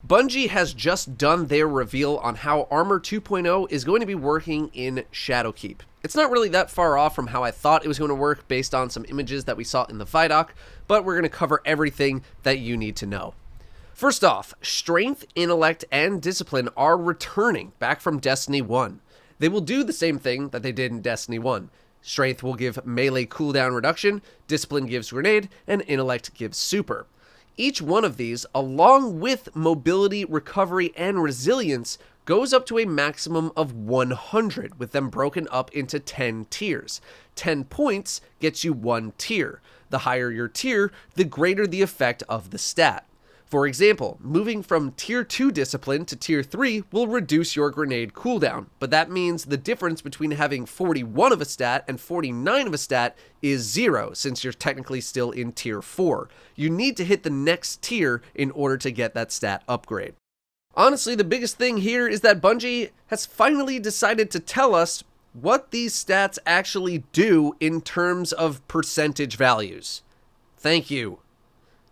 Bungie has just done their reveal on how Armor 2.0 is going to be working in Shadowkeep. It's not really that far off from how I thought it was going to work based on some images that we saw in the Vidoc, but we're going to cover everything that you need to know. First off, Strength, Intellect, and Discipline are returning back from Destiny 1. They will do the same thing that they did in Destiny 1. Strength will give melee cooldown reduction, Discipline gives grenade, and Intellect gives super. Each one of these, along with mobility, recovery, and resilience, goes up to a maximum of 100, with them broken up into 10 tiers. 10 points gets you 1 tier. The higher your tier, the greater the effect of the stat. For example, moving from Tier 2 Discipline to Tier 3 will reduce your grenade cooldown, but that means the difference between having 41 of a stat and 49 of a stat is 0, since you're technically still in Tier 4. You need to hit the next tier in order to get that stat upgrade. Honestly, the biggest thing here is that Bungie has finally decided to tell us what these stats actually do in terms of percentage values. Thank you.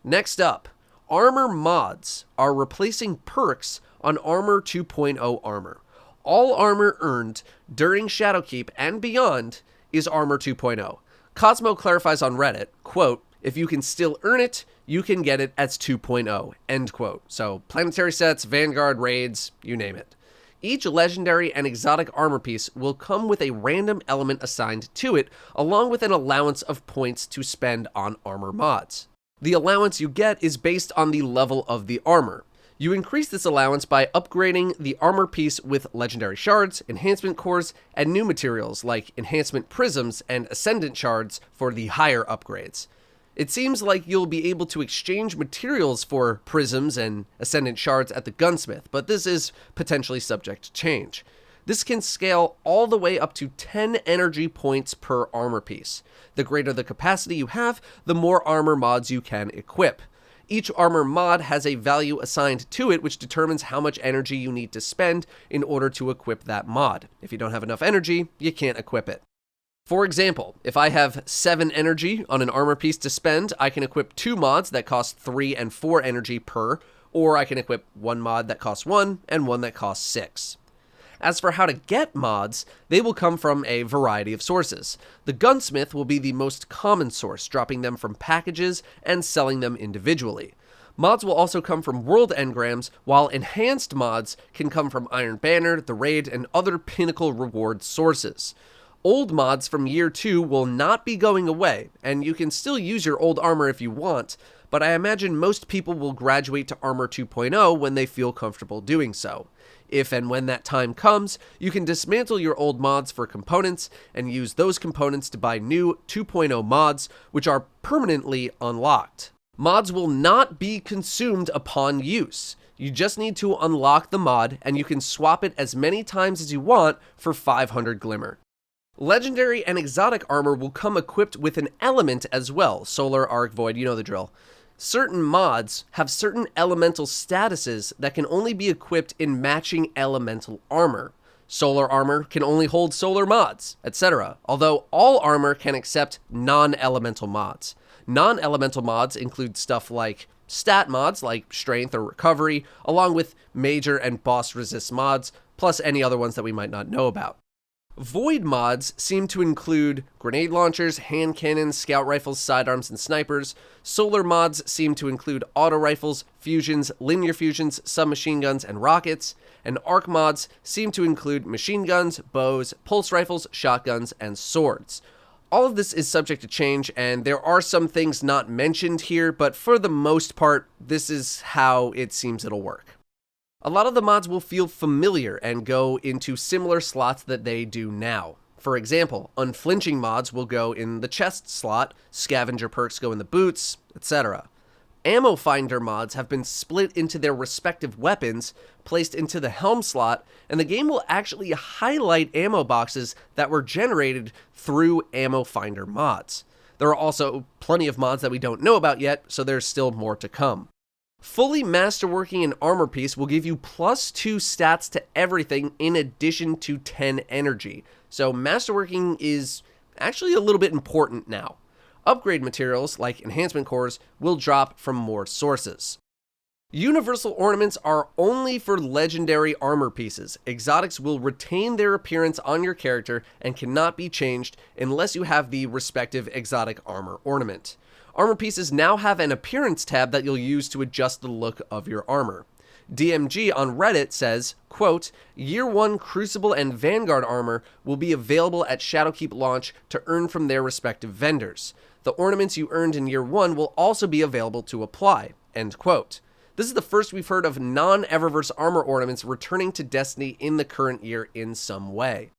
Next up, Armor mods are replacing perks on Armor 2.0 armor. All armor earned during Shadowkeep and beyond is Armor 2.0. Cosmo clarifies on Reddit, quote, "If you can still earn it, you can get it as 2.0, end quote. So planetary sets, Vanguard, raids, you name it. Each legendary and exotic armor piece will come with a random element assigned to it, along with an allowance of points to spend on armor mods. The allowance you get is based on the level of the armor. You increase this allowance by upgrading the armor piece with legendary shards, enhancement cores, and new materials like enhancement prisms and ascendant shards for the higher upgrades. It seems like you'll be able to exchange materials for prisms and ascendant shards at the gunsmith, but this is potentially subject to change. This can scale all the way up to 10 energy points per armor piece. The greater the capacity you have, the more armor mods you can equip. Each armor mod has a value assigned to it, which determines how much energy you need to spend in order to equip that mod. If you don't have enough energy, you can't equip it. For example, if I have 7 energy on an armor piece to spend, I can equip 2 mods that cost 3 and 4 energy per, or I can equip 1 mod that costs 1 and 1 that costs 6. As for how to get mods, they will come from a variety of sources. The gunsmith will be the most common source, dropping them from packages and selling them individually. Mods will also come from world engrams, while enhanced mods can come from Iron Banner, the raid, and other pinnacle reward sources. Old mods from Year 2 will not be going away, and you can still use your old armor if you want, but I imagine most people will graduate to Armor 2.0 when they feel comfortable doing so. If and when that time comes, you can dismantle your old mods for components and use those components to buy new 2.0 mods, which are permanently unlocked. Mods will not be consumed upon use. You just need to unlock the mod, and you can swap it as many times as you want for 500 Glimmer. Legendary and exotic armor will come equipped with an element as well. Solar, Arc, Void, you know the drill. Certain mods have certain elemental statuses that can only be equipped in matching elemental armor. Solar armor can only hold solar mods, etc. Although all armor can accept non-elemental mods. Non-elemental mods include stuff like stat mods like strength or recovery, along with major and boss resist mods, plus any other ones that we might not know about. Void mods seem to include grenade launchers, hand cannons, scout rifles, sidearms, and snipers. Solar mods seem to include auto rifles, fusions, linear fusions, submachine guns, and rockets. And arc mods seem to include machine guns, bows, pulse rifles, shotguns, and swords. All of this is subject to change, and there are some things not mentioned here, but for the most part, this is how it seems it'll work. A lot of the mods will feel familiar and go into similar slots that they do now. For example, unflinching mods will go in the chest slot, scavenger perks go in the boots, etc. Ammo finder mods have been split into their respective weapons, placed into the helm slot, and the game will actually highlight ammo boxes that were generated through ammo finder mods. There are also plenty of mods that we don't know about yet, so there's still more to come. Fully Masterworking an armor piece will give you +2 stats to everything in addition to 10 energy. So Masterworking is actually a little bit important now. Upgrade materials like enhancement cores will drop from more sources. Universal ornaments are only for legendary armor pieces. Exotics will retain their appearance on your character and cannot be changed unless you have the respective exotic armor ornament. Armor pieces now have an appearance tab that you'll use to adjust the look of your armor. DMG on Reddit says, quote, Year 1 Crucible and Vanguard armor will be available at Shadowkeep launch to earn from their respective vendors. The ornaments you earned in Year 1 will also be available to apply, end quote. This is the first we've heard of non-Eververse armor ornaments returning to Destiny in the current year in some way.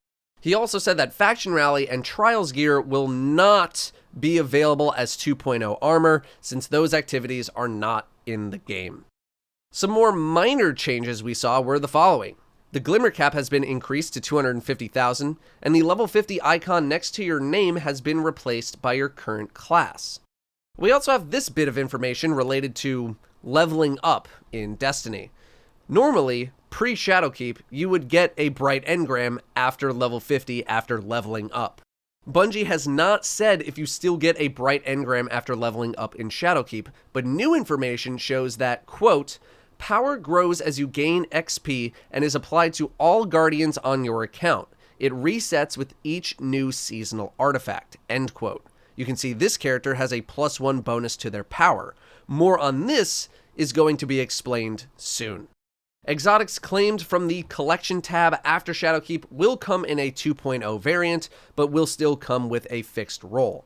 He also said that Faction Rally and Trials gear will not be available as 2.0 armor, since those activities are not in the game. Some more minor changes we saw were the following. The Glimmer cap has been increased to 250,000, and the level 50 icon next to your name has been replaced by your current class. We also have this bit of information related to leveling up in Destiny. Normally, pre-Shadowkeep, you would get a bright engram after level 50 after leveling up. Bungie has not said if you still get a bright engram after leveling up in Shadowkeep, but new information shows that, quote, power grows as you gain XP and is applied to all guardians on your account. It resets with each new seasonal artifact, end quote. You can see this character has a +1 bonus to their power. More on this is going to be explained soon. Exotics claimed from the Collection tab after Shadowkeep will come in a 2.0 variant, but will still come with a fixed role.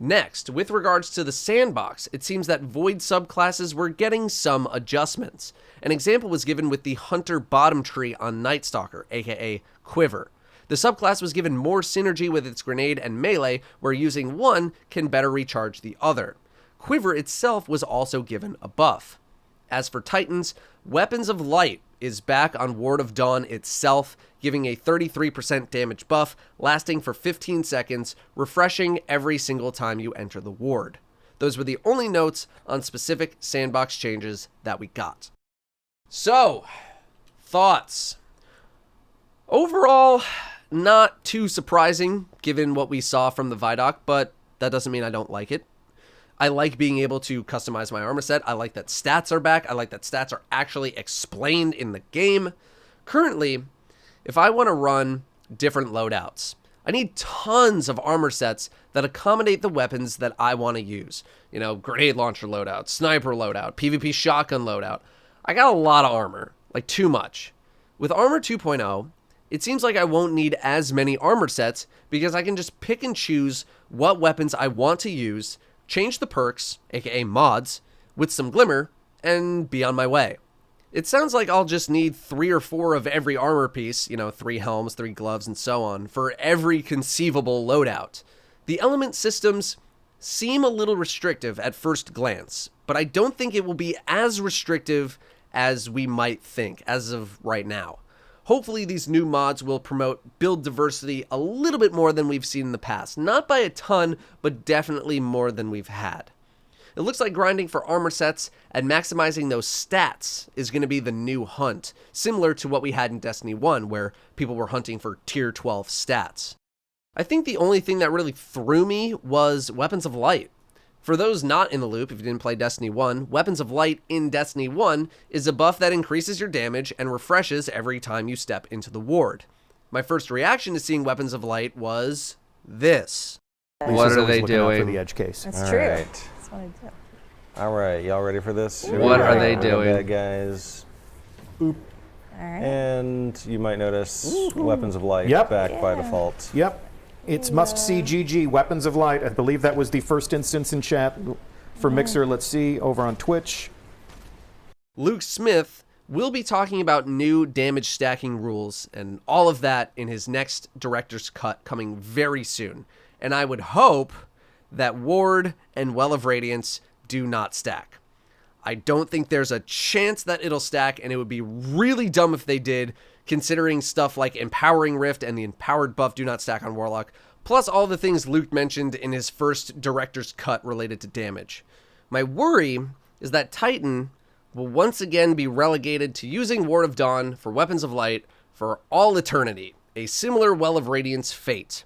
Next, with regards to the Sandbox, it seems that Void subclasses were getting some adjustments. An example was given with the Hunter bottom tree on Night Stalker, aka Quiver. The subclass was given more synergy with its grenade and melee, where using one can better recharge the other. Quiver itself was also given a buff. As for Titans, Weapons of Light is back on Ward of Dawn itself, giving a 33% damage buff, lasting for 15 seconds, refreshing every single time you enter the ward. Those were the only notes on specific Sandbox changes that we got. So, thoughts. Overall, not too surprising given what we saw from the Vidoc, but that doesn't mean I don't like it. I like being able to customize my armor set. I like that stats are back. I like that stats are actually explained in the game. Currently, if I want to run different loadouts, I need tons of armor sets that accommodate the weapons that I want to use. You know, grenade launcher loadout, sniper loadout, PvP shotgun loadout. I got a lot of armor, like too much. With Armor 2.0, it seems like I won't need as many armor sets because I can just pick and choose what weapons I want to use, change the perks, aka mods, with some glimmer, and be on my way. It sounds like I'll just need 3 or 4 of every armor piece, 3 helms, 3 gloves, and so on, for every conceivable loadout. The element systems seem a little restrictive at first glance, but I don't think it will be as restrictive as we might think as of right now. Hopefully these new mods will promote build diversity a little bit more than we've seen in the past. Not by a ton, but definitely more than we've had. It looks like grinding for armor sets and maximizing those stats is going to be the new hunt, similar to what we had in Destiny 1, where people were hunting for tier 12 stats. I think the only thing that really threw me was Weapons of Light. For those not in the loop, if you didn't play Destiny 1, Weapons of Light in Destiny 1 is a buff that increases your damage and refreshes every time you step into the ward. My first reaction to seeing Weapons of Light was this. What are they doing? For the edge case. That's All true. right. That's what I do. All right, y'all ready for this? Here we What go. are they Real doing? Bad guys. All right. And you might notice Weapons of Light Yep. back by Yeah. default. Yep. It's must-see GG, Weapons of Light. I believe that was the first instance in chat for Mixer. Let's see, over on Twitch. Luke Smith will be talking about new damage stacking rules and all of that in his next director's cut coming very soon. And I would hope that Ward and Well of Radiance do not stack. I don't think there's a chance that it'll stack, and it would be really dumb if they did, considering stuff like Empowering Rift and the Empowered buff do not stack on Warlock, plus all the things Luke mentioned in his first director's cut related to damage. My worry is that Titan will once again be relegated to using Ward of Dawn for Weapons of Light for all eternity, a similar Well of Radiance fate.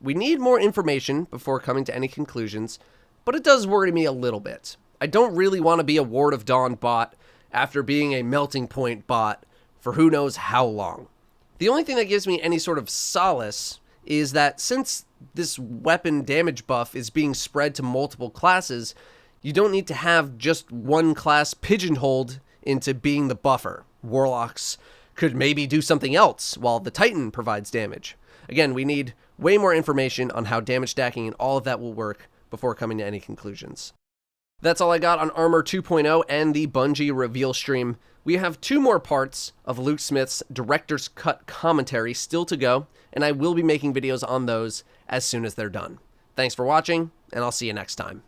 We need more information before coming to any conclusions, but it does worry me a little bit. I don't really want to be a Ward of Dawn bot after being a melting point bot for who knows how long. The only thing that gives me any sort of solace is that since this weapon damage buff is being spread to multiple classes, you don't need to have just one class pigeonholed into being the buffer. Warlocks could maybe do something else while the Titan provides damage. Again, we need way more information on how damage stacking and all of that will work before coming to any conclusions. That's all I got on Armor 2.0 and the Bungie reveal stream. We have 2 more parts of Luke Smith's Director's Cut commentary still to go, and I will be making videos on those as soon as they're done. Thanks for watching, and I'll see you next time.